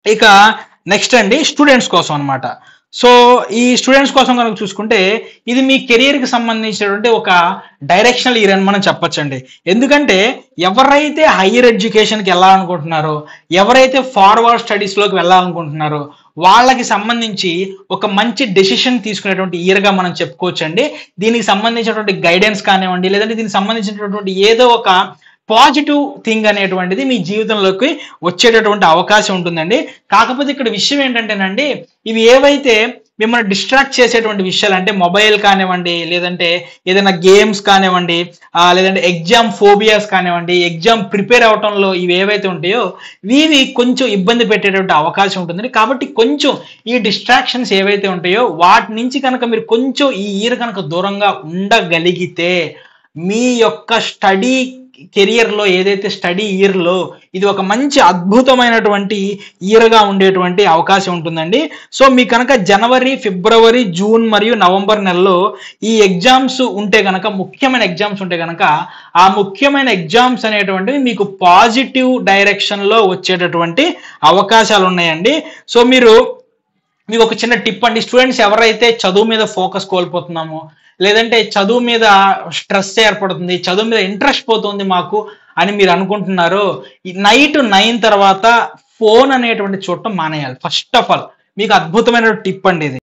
ఇక నెక్స్ట్ అండి స్టూడెంట్స్ కోసం అన్నమాట. సో, ఈ స్టూడెంట్స్ కోసం గనక చూసుకుంటే, ఇది మీ కెరియర్‌కి సంబంధించినటువంటి ఒక డైరెక్షనల్ ఇయర్ అని మనం చెప్పొచ్చండి. ఎందుకంటే, ఎవరైతే హైయర్ ఎడ్యుకేషన్‌కి ఎళ్ళాలనుకుంటున్నారో, ఎవరైతే ఫార్వర్డ్ స్టడీస్‌లోకి వెళ్ళాలనుకుంటున్నారో, వాళ్ళకి సంబంధించి ఒక మంచి డెసిషన్ తీసుకునేటువంటి ఇయర్‌గా మనం చెప్పుకోవచ్చండి. దీనికి సంబంధించినటువంటి గైడెన్స్ కానివ్వండి, లేదంటే దీనికి సంబంధించినటువంటి ఏదో ఒక పాజిటివ్ థింగ్ అనేటువంటిది మీ జీవితంలోకి వచ్చేటటువంటి అవకాశం ఉంటుందండి. కాకపోతే ఇక్కడ విషయం ఏంటంటేనండి, ఇవి ఏవైతే మిమ్మల్ని డిస్ట్రాక్ట్ చేసేటువంటి విషయాలు అంటే మొబైల్ కానివ్వండి, లేదంటే ఏదైనా గేమ్స్ కానివ్వండి, లేదంటే ఎగ్జామ్ ఫోబియాస్ కానివ్వండి, ఎగ్జామ్ ప్రిపేర్ అవ్వటంలో ఇవి ఏవైతే ఉంటాయో, ఇవి కొంచెం ఇబ్బంది పెట్టేటువంటి అవకాశం ఉంటుందండి. కాబట్టి కొంచెం ఈ డిస్ట్రాక్షన్స్ ఏవైతే ఉంటాయో, వాటి నుంచి కనుక మీరు కొంచెం ఈ ఇయర్ కనుక దూరంగా ఉండగలిగితే, మీ యొక్క స్టడీ కెరియర్‌లో ఏదైతే స్టడీ ఇయర్‌లో ఇది ఒక మంచి అద్భుతమైనటువంటి ఇయర్‌గా ఉండేటువంటి అవకాశం ఉంటుందండి. సో, మీకు కనుక జనవరి, ఫిబ్రవరి, జూన్ మరియు నవంబర్ నెలలో ఈ ఎగ్జామ్స్ ఉంటే గనక ముఖ్యమైన ఎగ్జామ్స్ ఉంటే గనక, ఆ ముఖ్యమైన ఎగ్జామ్స్ అనేటువంటివి మీకు పాజిటివ్ డైరెక్షన్‌లో వచ్చేటటువంటి అవకాశాలున్నాయండి. సో, మీకు ఒక చిన్న టిప్ అండి. స్టూడెంట్స్ ఎవరైతే చదువు మీద ఫోకస్ కోల్పోతున్నామో, లేదంటే చదువు మీద స్ట్రెస్ ఏర్పడుతుంది, చదువు మీద ఇంట్రెస్ట్ పోతుంది మాకు అని మీరు అనుకుంటున్నారో, ఈ నైట్ 9 తర్వాత ఫోన్ అనేటువంటి చూడటం మానేయాలి. ఫస్ట్ ఆఫ్ ఆల్ మీకు అద్భుతమైన టిప్ అండి ఇది.